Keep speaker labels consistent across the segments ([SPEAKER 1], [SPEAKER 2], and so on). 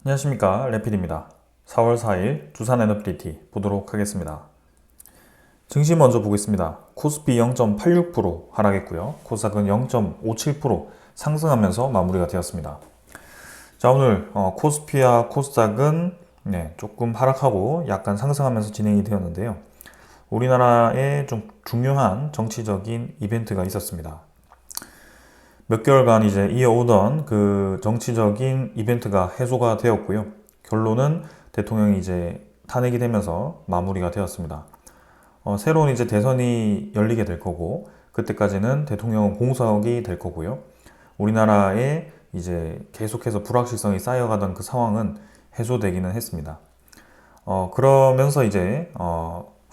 [SPEAKER 1] 안녕하십니까, 래필입니다. 4월 4일 두산 NFDT 보도록 하겠습니다. 증시 먼저 보겠습니다. 코스피 0.86% 하락했고요. 코스닥은 0.57% 상승하면서 마무리가 되었습니다. 자, 오늘 코스피와 코스닥은 조금 하락하고 약간 상승하면서 진행이 되었는데요. 우리나라에 좀 중요한 정치적인 이벤트가 있었습니다. 몇 개월간 이제 이어오던 그 정치적인 이벤트가 해소가 되었고요. 결론은 대통령이 이제 탄핵이 되면서 마무리가 되었습니다. 새로운 이제 대선이 열리게 될 거고, 그때까지는 대통령은 공석이 될 거고요. 우리나라에 이제 계속해서 불확실성이 쌓여가던 그 상황은 해소되기는 했습니다. 그러면서 이제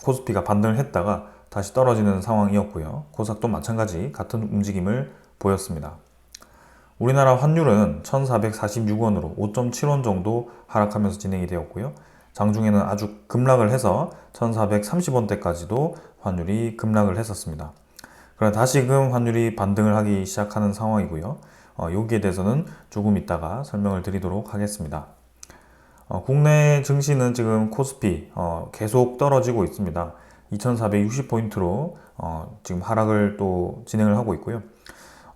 [SPEAKER 1] 코스피가 반등을 했다가 다시 떨어지는 상황이었고요. 코스닥도 마찬가지 같은 움직임을 보였습니다. 우리나라 환율은 1,446원으로 5.7원 정도 하락하면서 진행이 되었고요. 장중에는 아주 급락을 해서 1,430원대까지도 환율이 급락을 했었습니다. 그러나 다시금 환율이 반등을 하기 시작하는 상황이고요. 여기에 대해서는 조금 이따가 설명을 드리도록 하겠습니다. 국내 증시는 지금 코스피 계속 떨어지고 있습니다. 2,460포인트로 지금 하락을 또 진행을 하고 있고요.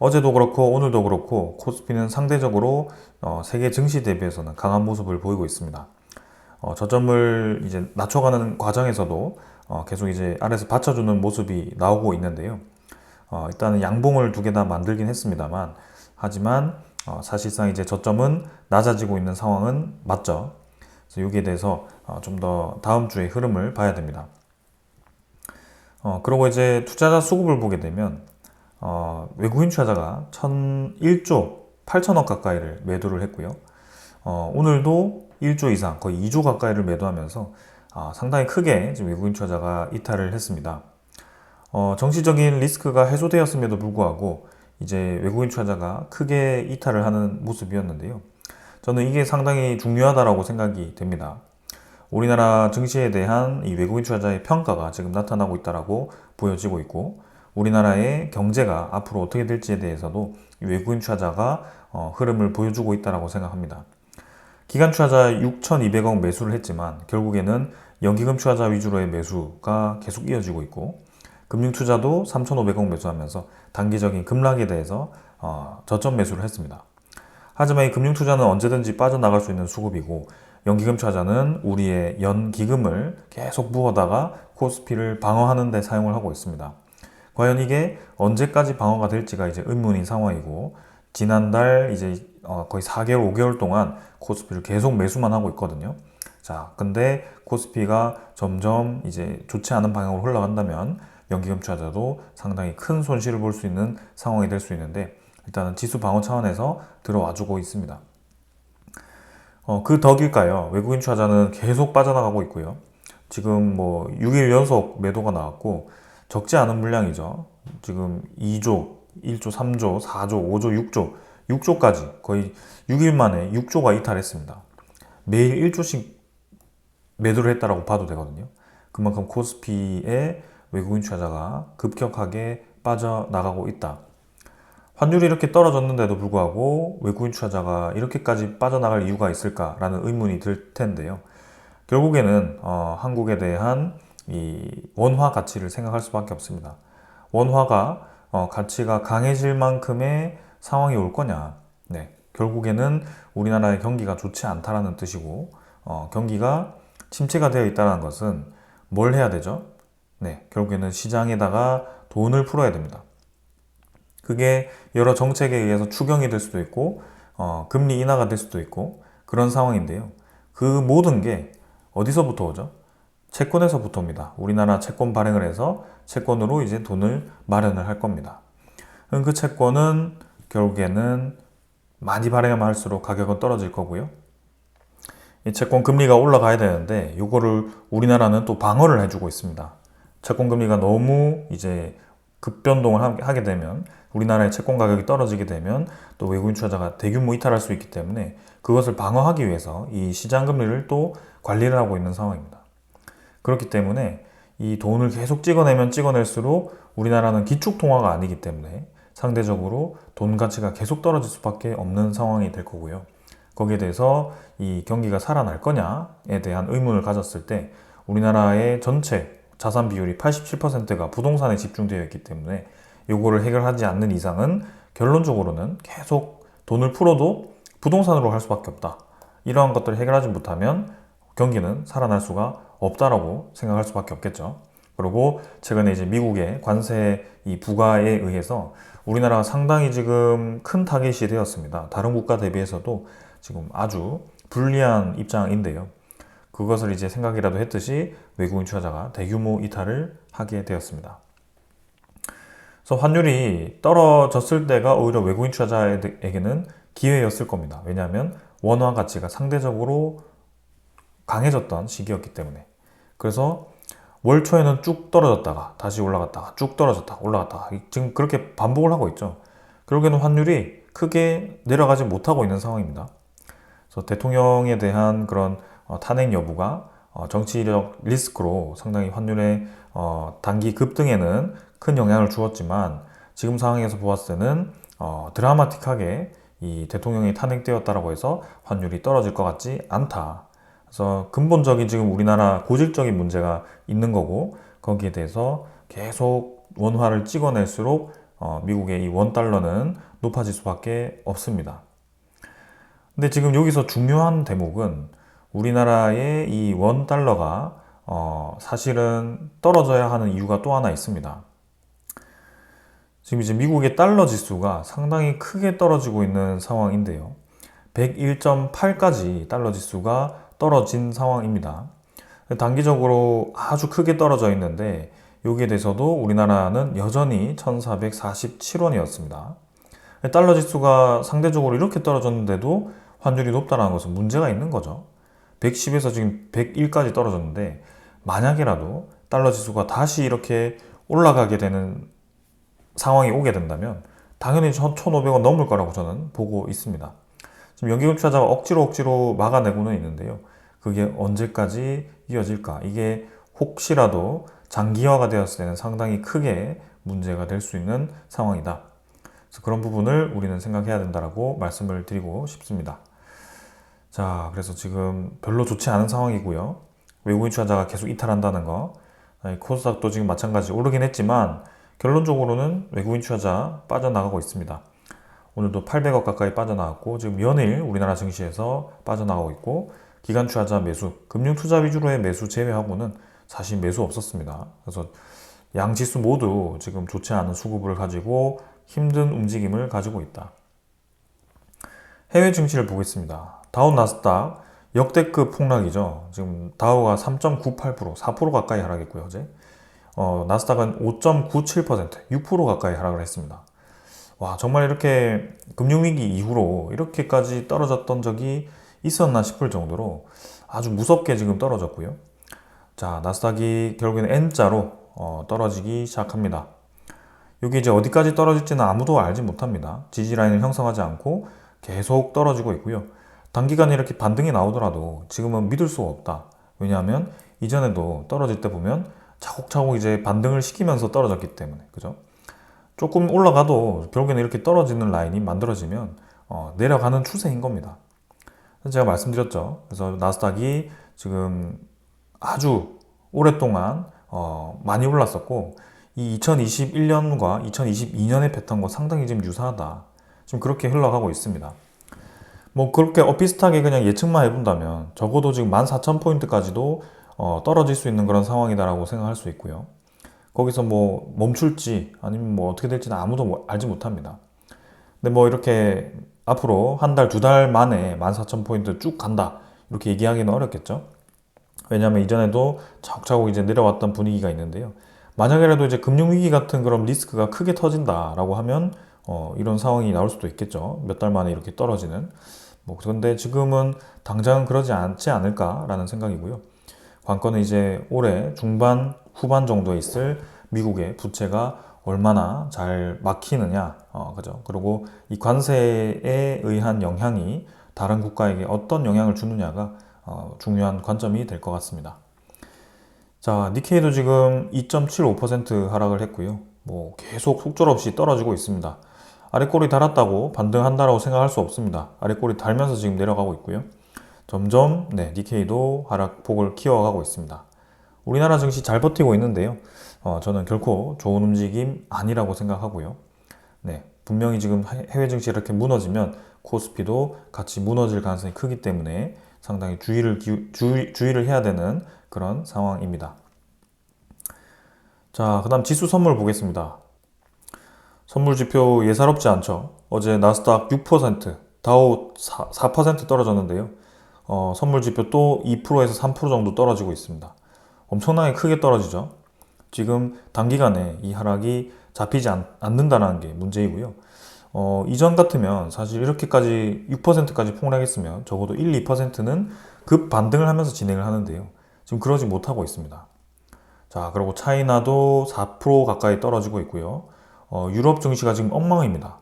[SPEAKER 1] 어제도 그렇고 오늘도 그렇고 코스피는 상대적으로 세계 증시 대비해서는 강한 모습을 보이고 있습니다. 저점을 이제 낮춰가는 과정에서도 계속 이제 아래에서 받쳐주는 모습이 나오고 있는데요. 일단은 양봉을 두 개 다 만들긴 했습니다만, 하지만 사실상 이제 저점은 낮아지고 있는 상황은 맞죠. 그래서 여기에 대해서 좀 더 다음 주의 흐름을 봐야 됩니다. 그리고 이제 투자자 수급을 보게 되면 외국인 투자자가 1,001조 8천억 가까이를 매도를 했고요. 오늘도 1조 이상, 거의 2조 가까이를 매도하면서 상당히 크게 지금 외국인 투자자가 이탈을 했습니다. 정치적인 리스크가 해소되었음에도 불구하고 이제 외국인 투자자가 크게 이탈을 하는 모습이었는데요. 저는 이게 상당히 중요하다고 생각이 됩니다. 우리나라 증시에 대한 이 외국인 투자자의 평가가 지금 나타나고 있다고 보여지고 있고, 우리나라의 경제가 앞으로 어떻게 될지에 대해서도 외국인 투자자가 흐름을 보여주고 있다고 생각합니다. 기관 투자자 6,200억 매수를 했지만 결국에는 연기금 투자자 위주로의 매수가 계속 이어지고 있고, 금융 투자도 3,500억 매수하면서 단기적인 급락에 대해서 저점 매수를 했습니다. 하지만 이 금융 투자는 언제든지 빠져나갈 수 있는 수급이고, 연기금 투자자는 우리의 연기금을 계속 부어다가 코스피를 방어하는 데 사용을 하고 있습니다. 과연 이게 언제까지 방어가 될지가 이제 의문인 상황이고, 지난달 이제 거의 4개월, 5개월 동안 코스피를 계속 매수만 하고 있거든요. 자, 근데 코스피가 점점 이제 좋지 않은 방향으로 흘러간다면 연기금 투자자도 상당히 큰 손실을 볼 수 있는 상황이 될 수 있는데, 일단은 지수 방어 차원에서 들어와 주고 있습니다. 그 덕일까요? 외국인 투자자는 계속 빠져나가고 있고요. 지금 뭐 6일 연속 매도가 나왔고, 적지 않은 물량이죠. 지금 2조, 1조, 3조, 4조, 5조, 6조, 6조까지 거의 6일 만에 6조가 이탈했습니다. 매일 1조씩 매도를 했다라고 봐도 되거든요. 그만큼 코스피에 외국인 투자자가 급격하게 빠져나가고 있다. 환율이 이렇게 떨어졌는데도 불구하고 외국인 투자자가 이렇게까지 빠져나갈 이유가 있을까라는 의문이 들 텐데요. 결국에는 한국에 대한 이 원화 가치를 생각할 수밖에 없습니다. 원화가 가치가 강해질 만큼의 상황이 올 거냐? 네, 결국에는 우리나라의 경기가 좋지 않다라는 뜻이고, 경기가 침체가 되어 있다는 것은 뭘 해야 되죠? 네, 결국에는 시장에다가 돈을 풀어야 됩니다. 그게 여러 정책에 의해서 추경이 될 수도 있고, 금리 인하가 될 수도 있고, 그런 상황인데요. 그 모든 게 어디서부터 오죠? 채권에서부터 옵니다. 우리나라 채권 발행을 해서 채권으로 이제 돈을 마련을 할 겁니다. 그 채권은 결국에는 많이 발행하면 할수록 가격은 떨어질 거고요. 이 채권 금리가 올라가야 되는데 이거를 우리나라는 또 방어를 해주고 있습니다. 채권 금리가 너무 이제 급변동을 하게 되면, 우리나라의 채권 가격이 떨어지게 되면 또 외국인 투자자가 대규모 이탈할 수 있기 때문에 그것을 방어하기 위해서 이 시장 금리를 또 관리를 하고 있는 상황입니다. 그렇기 때문에 이 돈을 계속 찍어내면 찍어낼수록 우리나라는 기축통화가 아니기 때문에 상대적으로 돈 가치가 계속 떨어질 수밖에 없는 상황이 될 거고요. 거기에 대해서 이 경기가 살아날 거냐에 대한 의문을 가졌을 때 우리나라의 전체 자산 비율이 87%가 부동산에 집중되어 있기 때문에 요거를 해결하지 않는 이상은 결론적으로는 계속 돈을 풀어도 부동산으로 할 수밖에 없다. 이러한 것들을 해결하지 못하면 경기는 살아날 수가 없다라고 생각할 수밖에 없겠죠. 그리고 최근에 이제 미국의 관세 이 부과에 의해서 우리나라가 상당히 지금 큰 타겟이 되었습니다. 다른 국가 대비해서도 지금 아주 불리한 입장인데요. 그것을 이제 생각이라도 했듯이 외국인 투자자가 대규모 이탈을 하게 되었습니다. 그래서 환율이 떨어졌을 때가 오히려 외국인 투자자에게는 기회였을 겁니다. 왜냐하면 원화 가치가 상대적으로 강해졌던 시기였기 때문에. 그래서 월 초에는 쭉 떨어졌다가 다시 올라갔다가 쭉 떨어졌다가 올라갔다가 지금 그렇게 반복을 하고 있죠. 결국에는 환율이 크게 내려가지 못하고 있는 상황입니다. 그래서 대통령에 대한 그런 탄핵 여부가 정치적 리스크로 상당히 환율의 단기 급등에는 큰 영향을 주었지만 지금 상황에서 보았을 때는 드라마틱하게 이 대통령이 탄핵되었다라고 해서 환율이 떨어질 것 같지 않다. 그래서 근본적인 지금 우리나라 고질적인 문제가 있는 거고 거기에 대해서 계속 원화를 찍어낼수록 미국의 이 원달러는 높아질 수밖에 없습니다. 근데 지금 여기서 중요한 대목은 우리나라의 이 원달러가 사실은 떨어져야 하는 이유가 또 하나 있습니다. 지금 이제 미국의 달러 지수가 상당히 크게 떨어지고 있는 상황인데요. 101.8까지 달러 지수가 떨어진 상황입니다. 단기적으로 아주 크게 떨어져 있는데 여기에 대해서도 우리나라는 여전히 1447원이었습니다. 달러 지수가 상대적으로 이렇게 떨어졌는데도 환율이 높다는 것은 문제가 있는 거죠. 110에서 지금 101까지 떨어졌는데 만약에라도 달러 지수가 다시 이렇게 올라가게 되는 상황이 오게 된다면 당연히 1,500원 넘을 거라고 저는 보고 있습니다. 지금 연기금 투자자가 억지로 막아내고는 있는데요. 그게 언제까지 이어질까? 이게 혹시라도 장기화가 되었을 때는 상당히 크게 문제가 될 수 있는 상황이다. 그래서 그런 부분을 우리는 생각해야 된다라고 말씀을 드리고 싶습니다. 자, 그래서 지금 별로 좋지 않은 상황이고요. 외국인 투자자가 계속 이탈한다는 거. 코스닥도 지금 마찬가지 오르긴 했지만 결론적으로는 외국인 투자자 빠져나가고 있습니다. 오늘도 800억 가까이 빠져나갔고 지금 연일 우리나라 증시에서 빠져나가고 있고 기관 투자자 매수, 금융 투자 위주로의 매수 제외하고는 사실 매수 없었습니다. 그래서 양 지수 모두 지금 좋지 않은 수급을 가지고 힘든 움직임을 가지고 있다. 해외 증시를 보겠습니다. 다우 나스닥 역대급 폭락이죠. 지금 다우가 3.98%, 4% 가까이 하락했고요, 어제. 나스닥은 5.97%, 6% 가까이 하락을 했습니다. 와, 정말 이렇게 금융위기 이후로 이렇게까지 떨어졌던 적이 있었나 싶을 정도로 아주 무섭게 지금 떨어졌고요. 자, 나스닥이 결국에는 N자로 떨어지기 시작합니다. 여기 이제 어디까지 떨어질지는 아무도 알지 못합니다. 지지라인을 형성하지 않고 계속 떨어지고 있고요. 단기간에 이렇게 반등이 나오더라도 지금은 믿을 수가 없다. 왜냐하면 이전에도 떨어질 때 보면 차곡차곡 이제 반등을 시키면서 떨어졌기 때문에, 그죠? 조금 올라가도 결국에는 이렇게 떨어지는 라인이 만들어지면 내려가는 추세인 겁니다. 제가 말씀드렸죠. 그래서 나스닥이 지금 아주 오랫동안 많이 올랐었고 이 2021년과 2022년의 패턴과 상당히 지금 유사하다. 지금 그렇게 흘러가고 있습니다. 뭐 그렇게 비슷하게 그냥 예측만 해본다면 적어도 지금 14,000포인트까지도 떨어질 수 있는 그런 상황이다라고 생각할 수 있고요. 거기서 뭐 멈출지 아니면 뭐 어떻게 될지는 아무도 알지 못합니다. 근데 뭐 이렇게 앞으로 한 달, 두 달 만에 14,000포인트 쭉 간다. 이렇게 얘기하기는 어렵겠죠. 왜냐하면 이전에도 차곡차곡 이제 내려왔던 분위기가 있는데요. 만약에라도 이제 금융위기 같은 그런 리스크가 크게 터진다라고 하면 이런 상황이 나올 수도 있겠죠. 몇 달 만에 이렇게 떨어지는. 뭐 그런데 지금은 당장은 그러지 않지 않을까라는 생각이고요. 관건은 이제 올해 중반, 후반 정도에 있을 미국의 부채가 얼마나 잘 막히느냐, 그죠? 그리고 이 관세에 의한 영향이 다른 국가에게 어떤 영향을 주느냐가 중요한 관점이 될 것 같습니다. 자, 니케이도 지금 2.75% 하락을 했고요. 뭐 계속 속절없이 떨어지고 있습니다. 아래 꼬리 달았다고 반등한다라고 생각할 수 없습니다. 아래 꼬리 달면서 지금 내려가고 있고요. 점점 니케이도 하락폭을 키워가고 있습니다. 우리나라 증시 잘 버티고 있는데요. 저는 결코 좋은 움직임 아니라고 생각하고요. 분명히 지금 해외 증시 이렇게 무너지면 코스피도 같이 무너질 가능성이 크기 때문에 상당히 주의를 해야 되는 그런 상황입니다. 자, 그 다음 지수 선물 보겠습니다. 선물 지표 예사롭지 않죠. 어제 나스닥 6%, 다우 4% 떨어졌는데요. 선물 지표 또 2%에서 3% 정도 떨어지고 있습니다. 엄청나게 크게 떨어지죠. 지금 단기간에 이 하락이 잡히지 않는다는 게 문제이고요. 이전 같으면 사실 이렇게까지 6%까지 폭락했으면 적어도 1, 2%는 급 반등을 하면서 진행을 하는데요. 지금 그러지 못하고 있습니다. 자, 그리고 차이나도 4% 가까이 떨어지고 있고요. 유럽 증시가 지금 엉망입니다.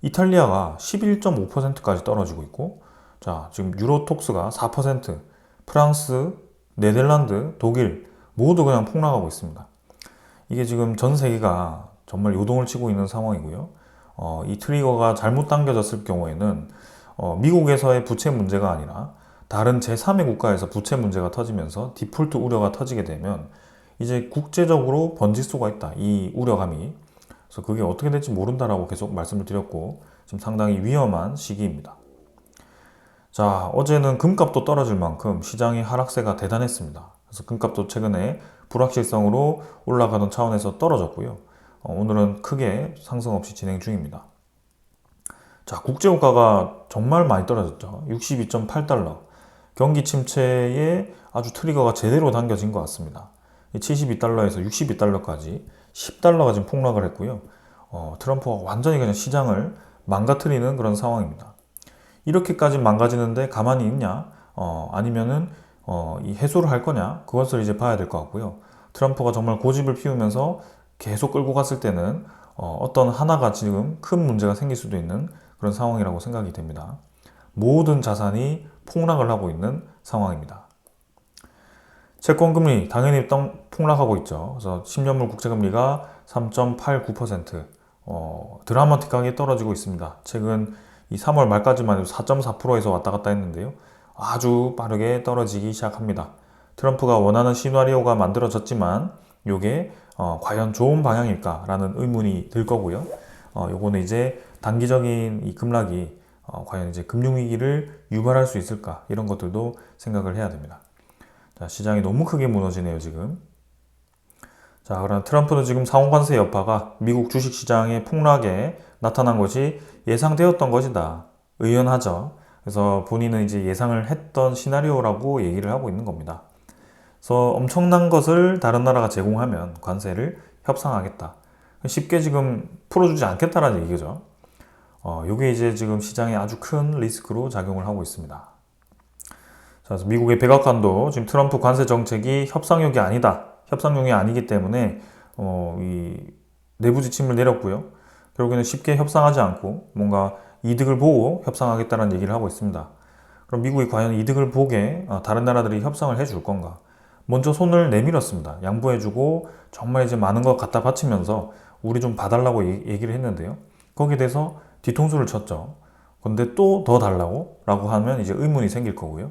[SPEAKER 1] 이탈리아가 11.5%까지 떨어지고 있고, 자, 지금 유로톡스가 4%, 프랑스, 네덜란드, 독일 모두 그냥 폭락하고 있습니다. 이게 지금 전 세계가 정말 요동을 치고 있는 상황이고요. 이 트리거가 잘못 당겨졌을 경우에는 미국에서의 부채 문제가 아니라 다른 제3의 국가에서 부채 문제가 터지면서 디폴트 우려가 터지게 되면 이제 국제적으로 번질 수가 있다. 이 우려감이. 그래서 그게 어떻게 될지 모른다라고 계속 말씀을 드렸고 지금 상당히 위험한 시기입니다. 자, 어제는 금값도 떨어질 만큼 시장의 하락세가 대단했습니다. 그래서 금값도 최근에 불확실성으로 올라가던 차원에서 떨어졌고요. 오늘은 크게 상승 없이 진행 중입니다. 자, 국제유가가 정말 많이 떨어졌죠. 62.8달러. 경기 침체에 아주 트리거가 제대로 당겨진 것 같습니다. 72달러에서 62달러까지 10달러가 지금 폭락을 했고요. 트럼프가 완전히 그냥 시장을 망가뜨리는 그런 상황입니다. 이렇게까지 망가지는데 가만히 있냐? 아니면은 이 해소를 할 거냐? 그것을 이제 봐야 될 것 같고요. 트럼프가 정말 고집을 피우면서 계속 끌고 갔을 때는 어떤 하나가 지금 큰 문제가 생길 수도 있는 그런 상황이라고 생각이 됩니다. 모든 자산이 폭락을 하고 있는 상황입니다. 채권금리 당연히 폭락하고 있죠. 그래서 10년물 국채금리가 3.89%, 드라마틱하게 떨어지고 있습니다. 최근 이 3월 말까지만 해도 4.4%에서 왔다 갔다 했는데요. 아주 빠르게 떨어지기 시작합니다. 트럼프가 원하는 시나리오가 만들어졌지만 이게 과연 좋은 방향일까라는 의문이 들 거고요. 요거는 이제 단기적인 이 급락이 과연 이제 금융위기를 유발할 수 있을까 이런 것들도 생각을 해야 됩니다. 자, 시장이 너무 크게 무너지네요, 지금. 자, 그럼 트럼프는 지금 상호관세 여파가 미국 주식시장의 폭락에 나타난 것이 예상되었던 것이다. 의연하죠. 그래서 본인은 이제 예상을 했던 시나리오라고 얘기를 하고 있는 겁니다. 그래서 엄청난 것을 다른 나라가 제공하면 관세를 협상하겠다. 쉽게 지금 풀어주지 않겠다라는 얘기죠. 이게 이제 지금 시장에 아주 큰 리스크로 작용을 하고 있습니다. 자, 그래서 미국의 백악관도 지금 트럼프 관세 정책이 협상용이 아니다. 협상용이 아니기 때문에 이 내부 지침을 내렸고요. 결국에는 쉽게 협상하지 않고 뭔가 이득을 보고 협상하겠다는 얘기를 하고 있습니다. 그럼 미국이 과연 이득을 보게 다른 나라들이 협상을 해줄 건가? 먼저 손을 내밀었습니다. 양보해주고 정말 이제 많은 거 갖다 바치면서 우리 좀 봐달라고 얘기를 했는데요. 거기에 대해서 뒤통수를 쳤죠. 근데 또 더 달라고? 라고 하면 이제 의문이 생길 거고요.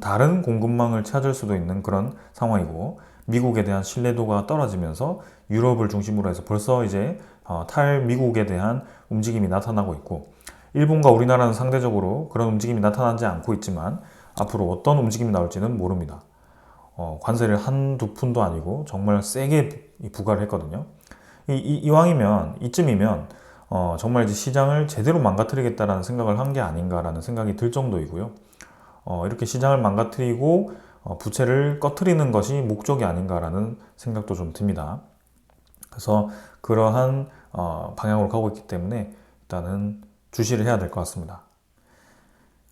[SPEAKER 1] 다른 공급망을 찾을 수도 있는 그런 상황이고 미국에 대한 신뢰도가 떨어지면서 유럽을 중심으로 해서 벌써 이제 탈미국에 대한 움직임이 나타나고 있고 일본과 우리나라는 상대적으로 그런 움직임이 나타나지 않고 있지만 앞으로 어떤 움직임이 나올지는 모릅니다. 관세를 한두 푼도 아니고 정말 세게 부과를 했거든요. 이왕이면 이쯤이면 정말 이제 시장을 제대로 망가뜨리겠다라는 생각을 한 게 아닌가라는 생각이 들 정도이고요. 이렇게 시장을 망가뜨리고 부채를 꺼트리는 것이 목적이 아닌가라는 생각도 좀 듭니다. 그래서 그러한 방향으로 가고 있기 때문에 일단은 주시를 해야 될 것 같습니다.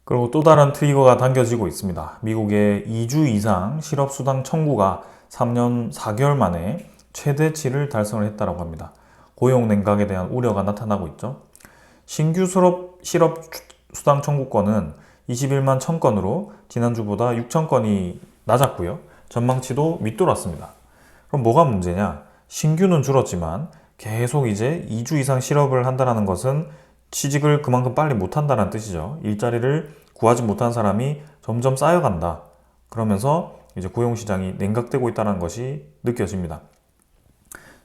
[SPEAKER 1] 그리고 또 다른 트리거가 당겨지고 있습니다. 미국의 2주 이상 실업수당 청구가 3년 4개월 만에 최대치를 달성을 했다고 합니다. 고용 냉각에 대한 우려가 나타나고 있죠. 신규 실업수당 청구건은 21만 1000건으로 지난주보다 6000건이 낮았고요. 전망치도 밑돌았습니다. 그럼 뭐가 문제냐? 신규는 줄었지만 계속 이제 2주 이상 실업을 한다는 것은 취직을 그만큼 빨리 못한다는 뜻이죠. 일자리를 구하지 못한 사람이 점점 쌓여간다. 그러면서 이제 고용시장이 냉각되고 있다는 것이 느껴집니다.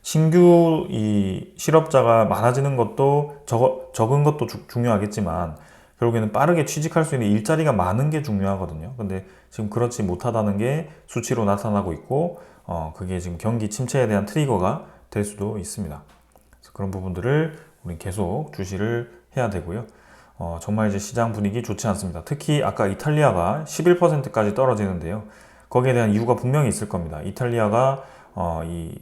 [SPEAKER 1] 신규 이 실업자가 많아지는 것도 적은 것도 중요하겠지만 결국에는 빠르게 취직할 수 있는 일자리가 많은 게 중요하거든요. 근데 지금 그렇지 못하다는 게 수치로 나타나고 있고 그게 지금 경기 침체에 대한 트리거가 될 수도 있습니다. 그래서 그런 부분들을 우리 계속 주시를 해야 되고요. 정말 이제 시장 분위기 좋지 않습니다. 특히 아까 이탈리아가 11%까지 떨어지는데요. 거기에 대한 이유가 분명히 있을 겁니다. 이탈리아가 이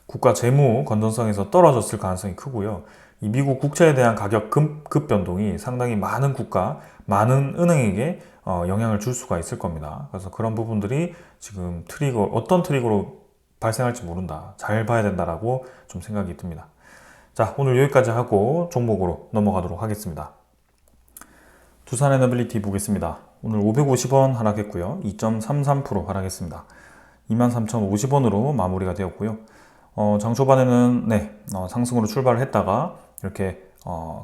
[SPEAKER 1] 국가 재무 건전성에서 떨어졌을 가능성이 크고요. 이 미국 국채에 대한 가격 급 변동이 상당히 많은 국가, 많은 은행에게 영향을 줄 수가 있을 겁니다. 그래서 그런 부분들이 지금 어떤 트리거로 발생할지 모른다. 잘 봐야 된다라고 좀 생각이 듭니다. 자, 오늘 여기까지 하고 종목으로 넘어가도록 하겠습니다. 두산에너빌리티 보겠습니다. 오늘 550원 하락했고요. 2.33% 하락했습니다. 23,050원으로 마무리가 되었고요. 장 초반에는 상승으로 출발을 했다가 이렇게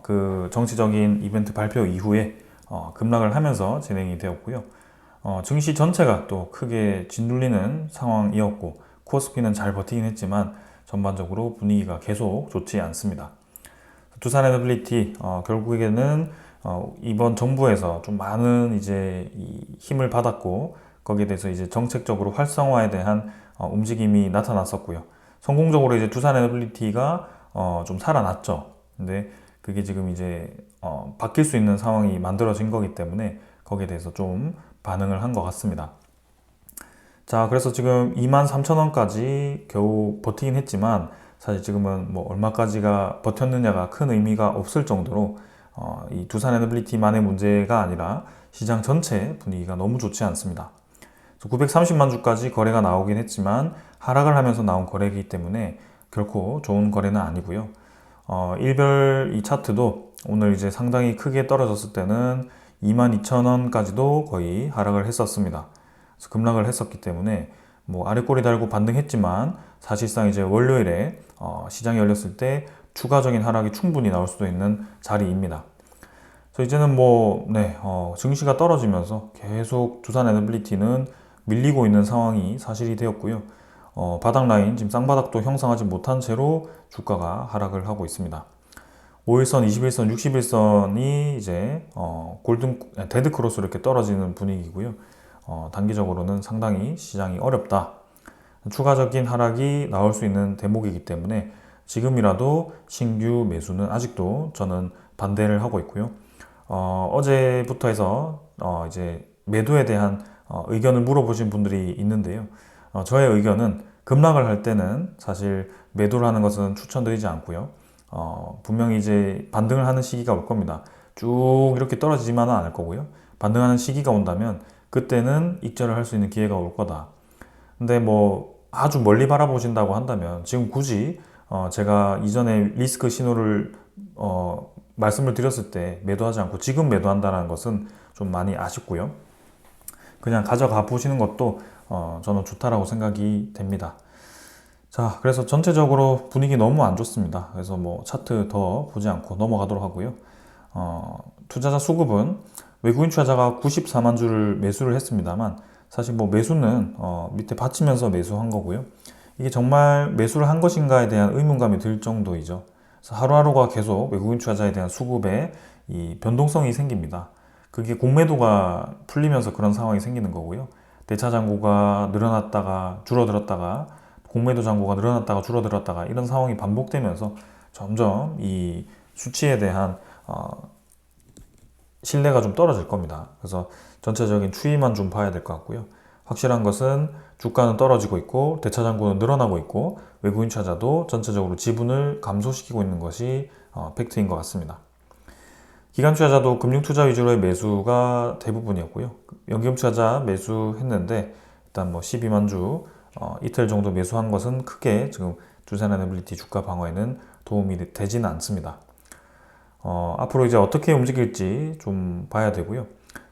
[SPEAKER 1] 그 정치적인 이벤트 발표 이후에 급락을 하면서 진행이 되었고요. 증시 전체가 또 크게 짓눌리는 상황이었고 코스피는 잘 버티긴 했지만 전반적으로 분위기가 계속 좋지 않습니다. 두산에너빌리티 결국에는 이번 정부에서 좀 많은 이제 힘을 받았고 거기에 대해서 이제 정책적으로 활성화에 대한 움직임이 나타났었고요. 성공적으로 이제 두산에너빌리티가 좀 살아났죠. 근데 그게 지금 이제 바뀔 수 있는 상황이 만들어진 거기 때문에 거기에 대해서 좀 반응을 한 것 같습니다. 자, 그래서 지금 23,000원까지 겨우 버티긴 했지만 사실 지금은 뭐 얼마까지가 버텼느냐가 큰 의미가 없을 정도로 이 두산에너빌리티만의 문제가 아니라 시장 전체 분위기가 너무 좋지 않습니다. 930만 주까지 거래가 나오긴 했지만 하락을 하면서 나온 거래이기 때문에 결코 좋은 거래는 아니고요. 일별 이 차트도 오늘 이제 상당히 크게 떨어졌을 때는 22,000원까지도 거의 하락을 했었습니다. 그래서 급락을 했었기 때문에 뭐 아래 꼬리 달고 반등했지만 사실상 이제 월요일에 시장이 열렸을 때 추가적인 하락이 충분히 나올 수도 있는 자리입니다. 그래서 이제는 증시가 떨어지면서 계속 두산에너빌리티는 밀리고 있는 상황이 사실이 되었고요. 바닥 라인, 지금 쌍바닥도 형성하지 못한 채로 주가가 하락을 하고 있습니다. 5일선, 21선, 61선이 이제 데드 크로스로 이렇게 떨어지는 분위기고요. 단기적으로는 상당히 시장이 어렵다. 추가적인 하락이 나올 수 있는 대목이기 때문에 지금이라도 신규 매수는 아직도 저는 반대를 하고 있고요. 어제부터 해서 이제 매도에 대한 의견을 물어보신 분들이 있는데요. 저의 의견은 급락을 할 때는 사실 매도를 하는 것은 추천드리지 않고요. 분명히 이제 반등을 하는 시기가 올 겁니다. 쭉 이렇게 떨어지지만은 않을 거고요. 반등하는 시기가 온다면 그때는 익절을 할 수 있는 기회가 올 거다. 근데 뭐 아주 멀리 바라보신다고 한다면 지금 굳이 제가 이전에 리스크 신호를 말씀을 드렸을 때 매도하지 않고 지금 매도한다는 것은 좀 많이 아쉽고요. 그냥 가져가 보시는 것도 저는 좋다라고 생각이 됩니다. 자, 그래서 전체적으로 분위기 너무 안 좋습니다. 그래서 뭐 차트 더 보지 않고 넘어가도록 하고요. 투자자 수급은 외국인 투자자가 94만 주를 매수를 했습니다만 사실 뭐 매수는 밑에 받치면서 매수한 거고요. 이게 정말 매수를 한 것인가에 대한 의문감이 들 정도이죠. 그래서 하루하루가 계속 외국인 투자자에 대한 수급에 이 변동성이 생깁니다. 그게 공매도가 풀리면서 그런 상황이 생기는 거고요. 대차 잔고가 늘어났다가 줄어들었다가 공매도 잔고가 늘어났다가 줄어들었다가 이런 상황이 반복되면서 점점 이 수치에 대한 신뢰가 좀 떨어질 겁니다. 그래서 전체적인 추이만 좀 봐야 될 것 같고요. 확실한 것은 주가는 떨어지고 있고 대차 잔고는 늘어나고 있고 외국인 투자자도 전체적으로 지분을 감소시키고 있는 것이 팩트인 것 같습니다. 기관 투자자도 금융 투자 위주로의 매수가 대부분이었고요. 연금 투자자 매수했는데 일단 뭐 12만 주 이틀 정도 매수한 것은 크게 지금 두산에너빌리티 주가 방어에는 도움이 되지는 않습니다. 앞으로 이제 어떻게 움직일지 좀 봐야 되고요.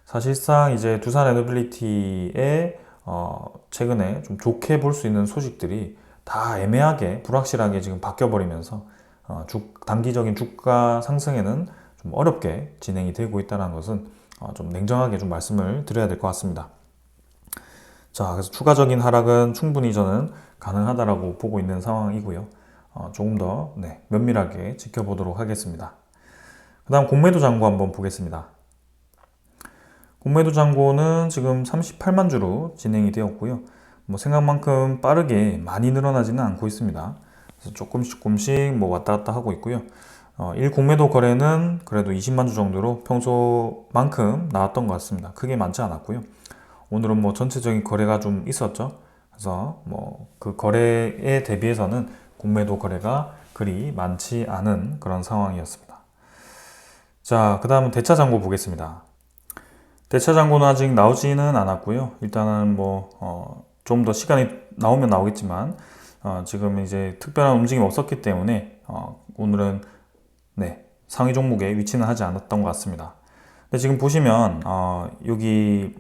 [SPEAKER 1] 사실상 이제 두산에너빌리티의 최근에 좀 좋게 볼 수 있는 소식들이 다 애매하게 불확실하게 지금 바뀌어 버리면서 단기적인 주가 상승에는 좀 어렵게 진행이 되고 있다는 것은 좀 냉정하게 좀 말씀을 드려야 될 것 같습니다. 자, 그래서 추가적인 하락은 충분히 저는 가능하다라고 보고 있는 상황이고요. 조금 더 면밀하게 지켜보도록 하겠습니다. 그 다음 공매도 잔고 한번 보겠습니다. 공매도 잔고는 지금 38만 주로 진행이 되었고요. 뭐 생각만큼 빠르게 많이 늘어나지는 않고 있습니다. 그래서 조금씩 뭐 왔다 갔다 하고 있고요. 1공매도 거래는 그래도 20만 주 정도로 평소만큼 나왔던 것 같습니다. 크게 많지 않았고요. 오늘은 뭐 전체적인 거래가 좀 있었죠. 그래서 뭐 그 거래에 대비해서는 공매도 거래가 그리 많지 않은 그런 상황이었습니다. 자, 그 다음은 대차 잔고 보겠습니다. 대차 잔고는 아직 나오지는 않았고요. 일단은 뭐 좀 더 시간이 나오면 나오겠지만 지금 이제 특별한 움직임이 없었기 때문에 오늘은 상위 종목에 위치는 하지 않았던 것 같습니다. 근데 지금 보시면 여기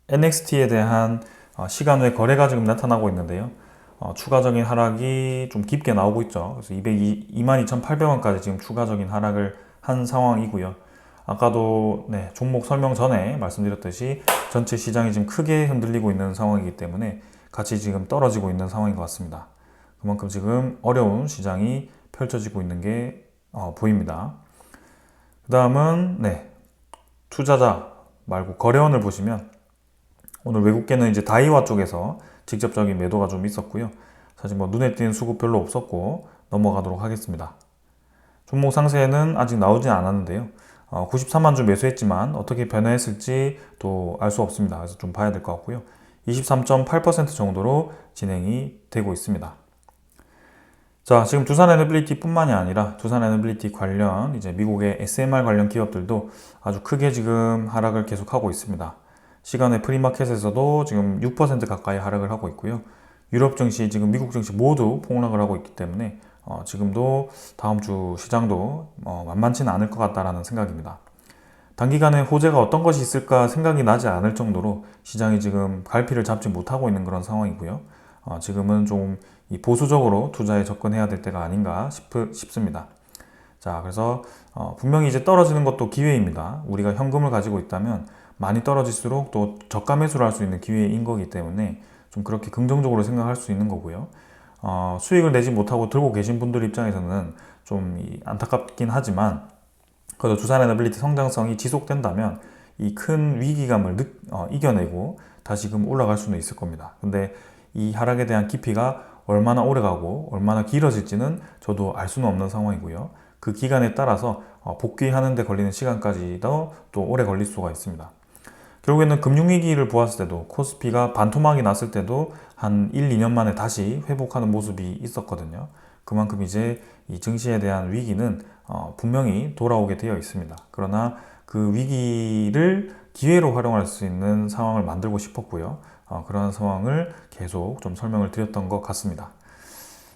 [SPEAKER 1] NXT에 대한 시간 외 거래가 지금 나타나고 있는데요. 추가적인 하락이 좀 깊게 나오고 있죠. 그래서 22,800원까지 지금 추가적인 하락을 한 상황이고요. 아까도 종목 설명 전에 말씀드렸듯이 전체 시장이 지금 크게 흔들리고 있는 상황이기 때문에 같이 지금 떨어지고 있는 상황인 것 같습니다. 그만큼 지금 어려운 시장이 펼쳐지고 있는 게 보입니다. 그 다음은 투자자 말고 거래원을 보시면 오늘 외국계는 이제 다이와 쪽에서 직접적인 매도가 좀 있었고요. 사실 뭐 눈에 띄는 수급 별로 없었고 넘어가도록 하겠습니다. 종목 상세는 아직 나오진 않았는데요. 93만 주 매수했지만 어떻게 변화했을지 또 알 수 없습니다. 그래서 좀 봐야 될 것 같고요. 23.8% 정도로 진행이 되고 있습니다. 자, 지금 두산에너빌리티 뿐만이 아니라 두산에너빌리티 관련 이제 미국의 SMR 관련 기업들도 아주 크게 지금 하락을 계속하고 있습니다. 시간의 프리마켓에서도 지금 6% 가까이 하락을 하고 있고요. 유럽 증시, 지금 미국 증시 모두 폭락을 하고 있기 때문에 지금도 다음 주 시장도 만만치는 않을 것 같다라는 생각입니다. 단기간에 호재가 어떤 것이 있을까 생각이 나지 않을 정도로 시장이 지금 갈피를 잡지 못하고 있는 그런 상황이고요. 지금은 좀 보수적으로 투자에 접근해야 될 때가 아닌가 싶습니다. 자, 그래서 분명히 이제 떨어지는 것도 기회입니다. 우리가 현금을 가지고 있다면 많이 떨어질수록 또 저가 매수를 할 수 있는 기회인 거기 때문에 좀 그렇게 긍정적으로 생각할 수 있는 거고요. 수익을 내지 못하고 들고 계신 분들 입장에서는 좀 안타깝긴 하지만 그래도 두산에너빌리티 성장성이 지속된다면 이 큰 위기감을 이겨내고 다시금 올라갈 수는 있을 겁니다. 근데 이 하락에 대한 깊이가 얼마나 오래 가고 얼마나 길어질지는 저도 알 수는 없는 상황이고요. 그 기간에 따라서 복귀하는 데 걸리는 시간까지도 또 오래 걸릴 수가 있습니다. 결국에는 금융위기를 보았을 때도 코스피가 반토막이 났을 때도 한 1, 2년 만에 다시 회복하는 모습이 있었거든요. 그만큼 이제 이 증시에 대한 위기는 분명히 돌아오게 되어 있습니다. 그러나 그 위기를 기회로 활용할 수 있는 상황을 만들고 싶었고요. 그런 상황을 계속 좀 설명을 드렸던 것 같습니다.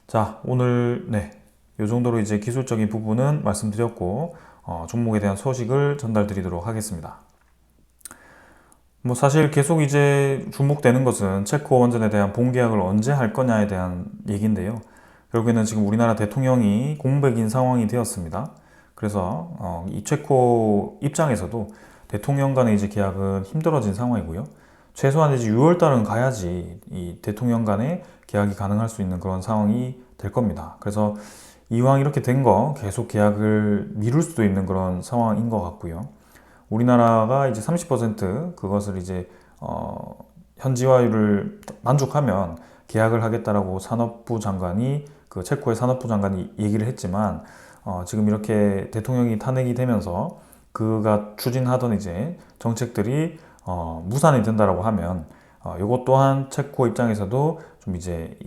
[SPEAKER 1] 자, 오늘 이 정도로 이제 기술적인 부분은 말씀드렸고 종목에 대한 소식을 전달드리도록 하겠습니다. 뭐 사실 계속 이제 주목되는 것은 체코 원전에 대한 본계약을 언제 할 거냐에 대한 얘기인데요. 결국에는 지금 우리나라 대통령이 공백인 상황이 되었습니다. 그래서 이 체코 입장에서도 대통령 간의 이제 계약은 힘들어진 상황이고요. 최소한 이제 6월 달은 가야지 이 대통령 간의 계약이 가능할 수 있는 그런 상황이 될 겁니다. 그래서 이왕 이렇게 된 거 계속 계약을 미룰 수도 있는 그런 상황인 것 같고요. 우리나라가 이제 30% 그것을 이제 현지화율을 만족하면 계약을 하겠다라고 산업부 장관이 그 체코의 산업부 장관이 얘기를 했지만 지금 이렇게 대통령이 탄핵이 되면서 그가 추진하던 이제 정책들이 무산이 된다라고 하면 이것 또한 체코 입장에서도 좀 이제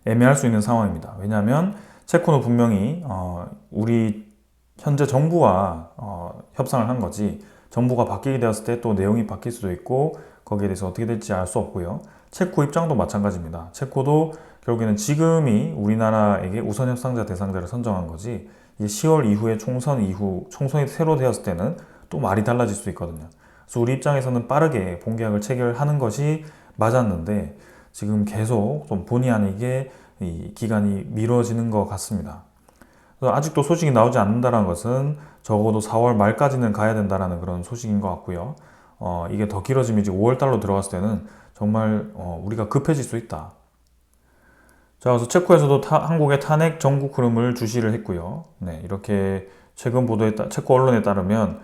[SPEAKER 1] 애매할 수 있는 상황입니다. 왜냐하면 체코는 분명히 우리 현재 정부와 협상을 한 거지 정부가 바뀌게 되었을 때 또 내용이 바뀔 수도 있고 거기에 대해서 어떻게 될지 알 수 없고요. 체코 입장도 마찬가지입니다. 체코도 결국에는 지금이 우리나라에게 우선 협상자 대상자를 선정한 거지 이제 10월 이후에 총선이 새로 되었을 때는 또 말이 달라질 수 있거든요. 그래서 우리 입장에서는 빠르게 본계약을 체결하는 것이 맞았는데 지금 계속 좀 본의 아니게 이 기간이 미뤄지는 것 같습니다. 그래서 아직도 소식이 나오지 않는다는 것은 적어도 4월 말까지는 가야 된다는 그런 소식인 것 같고요. 이게 더 길어지면 이제 5월 달로 들어갔을 때는 정말 우리가 급해질 수 있다. 자, 그래서 체코에서도 한국의 탄핵 정국 흐름을 주시를 했고요. 네, 이렇게 최근 체코 언론에 따르면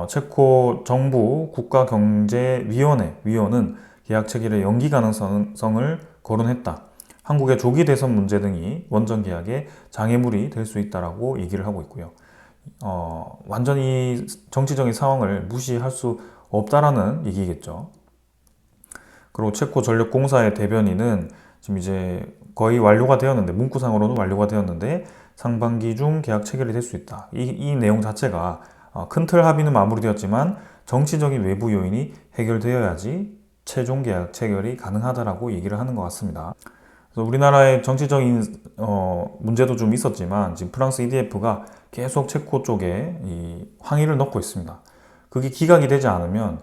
[SPEAKER 1] 체코 정부 국가경제위원은 계약 체결의 연기 가능성을 거론했다. 한국의 조기 대선 문제 등이 원전 계약에 장애물이 될 수 있다라고 얘기를 하고 있고요. 완전히 정치적인 상황을 무시할 수 없다라는 얘기겠죠. 그리고 체코 전력공사의 대변인은 지금 이제 거의 완료가 되었는데, 문구상으로는 완료가 되었는데 상반기 중 계약 체결이 될 수 있다. 이 내용 자체가 큰 틀 합의는 마무리되었지만 정치적인 외부 요인이 해결되어야지 최종 계약 체결이 가능하다라고 얘기를 하는 것 같습니다. 그래서 우리나라의 정치적인 문제도 좀 있었지만 지금 프랑스 EDF가 계속 체코 쪽에 이 항의를 넣고 있습니다. 그게 기각이 되지 않으면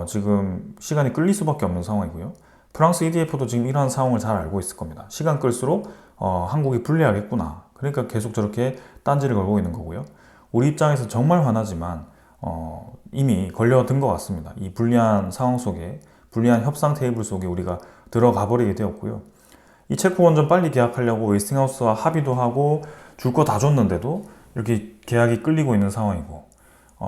[SPEAKER 1] 지금 시간이 끌릴 수밖에 없는 상황이고요. 프랑스 EDF도 지금 이러한 상황을 잘 알고 있을 겁니다. 시간 끌수록 한국이 불리하겠구나. 그러니까 계속 저렇게 딴지를 걸고 있는 거고요. 우리 입장에서 정말 화나지만 이미 걸려든 것 같습니다. 이 불리한 상황 속에, 불리한 협상 테이블 속에 우리가 들어가 버리게 되었고요. 이 체코 원전 빨리 계약하려고 웨스팅하우스와 합의도 하고 줄 거 다 줬는데도 이렇게 계약이 끌리고 있는 상황이고,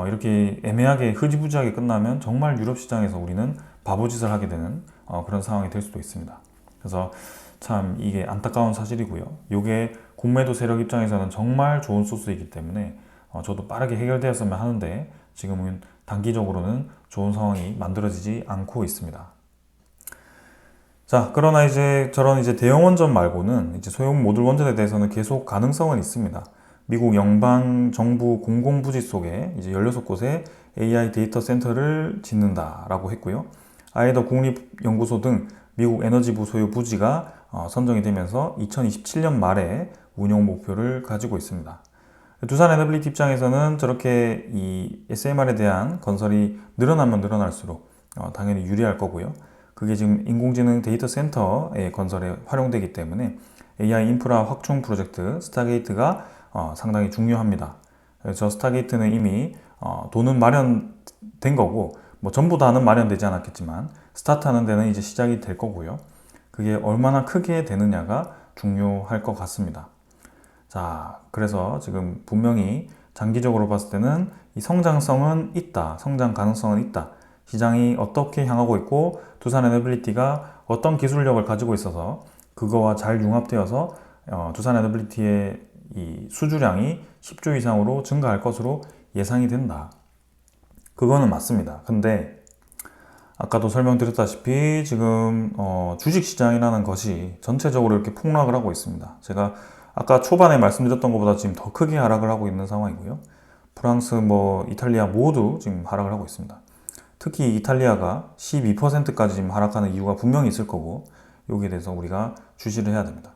[SPEAKER 1] 이렇게 애매하게 흐지부지하게 끝나면 정말 유럽 시장에서 우리는 바보짓을 하게 되는 그런 상황이 될 수도 있습니다. 그래서 참 이게 안타까운 사실이고요. 이게 공매도 세력 입장에서는 정말 좋은 소스이기 때문에 저도 빠르게 해결되었으면 하는데 지금은 단기적으로는 좋은 상황이 만들어지지 않고 있습니다. 자, 그러나 이제 저런 대형 원전 말고는 이제 소형 모듈 원전에 대해서는 계속 가능성은 있습니다. 미국 연방 정부 공공부지 속에 이제 16곳에 AI 데이터 센터를 짓는다라고 했고요. 아이더 국립연구소 등 미국 에너지부 소유 부지가 선정이 되면서 2027년 말에 운용 목표를 가지고 있습니다. 두산 에너빌리티 입장에서는 저렇게 이 SMR에 대한 건설이 늘어나면 늘어날수록 당연히 유리할 거고요. 그게 지금 인공지능 데이터 센터의 건설에 활용되기 때문에 AI 인프라 확충 프로젝트 스타게이트가 상당히 중요합니다. 저 스타게이트는 이미 돈은 마련된 거고, 뭐 전부 다는 마련되지 않았겠지만 스타트하는 데는 이제 시작이 될 거고요. 그게 얼마나 크게 되느냐가 중요할 것 같습니다. 자, 그래서 지금 분명히 장기적으로 봤을 때는 이 성장성은 있다, 성장 가능성은 있다. 시장이 어떻게 향하고 있고 두산 에너빌리티가 어떤 기술력을 가지고 있어서 그거와 잘 융합되어서 두산 에너빌리티의 이 수주량이 10조 이상으로 증가할 것으로 예상이 된다. 그거는 맞습니다. 근데 아까도 설명드렸다시피 지금 주식시장이라는 것이 전체적으로 이렇게 폭락을 하고 있습니다. 제가 아까 초반에 말씀드렸던 것보다 지금 더 크게 하락을 하고 있는 상황이고요. 프랑스, 이탈리아 모두 지금 하락을 하고 있습니다. 특히 이탈리아가 12%까지 지금 하락하는 이유가 분명히 있을 거고, 여기에 대해서 우리가 주시를 해야 됩니다.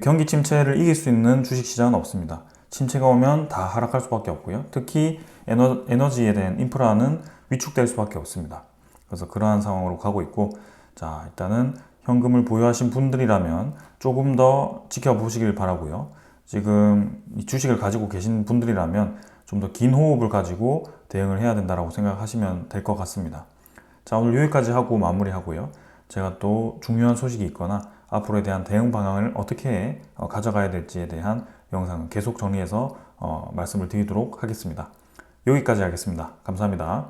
[SPEAKER 1] 경기 침체를 이길 수 있는 주식시장은 없습니다. 침체가 오면 다 하락할 수밖에 없고요. 특히 에너지에 대한 인프라는 위축될 수밖에 없습니다. 그래서 그러한 상황으로 가고 있고, 자, 일단은 현금을 보유하신 분들이라면 조금 더 지켜보시길 바라고요. 지금 이 주식을 가지고 계신 분들이라면 좀 더 긴 호흡을 가지고 대응을 해야 된다고 생각하시면 될 것 같습니다. 자, 오늘 여기까지 하고 마무리하고요. 제가 또 중요한 소식이 있거나 앞으로에 대한 대응 방향을 어떻게 가져가야 될지에 대한 영상을 계속 정리해서 말씀을 드리도록 하겠습니다. 여기까지 하겠습니다. 감사합니다.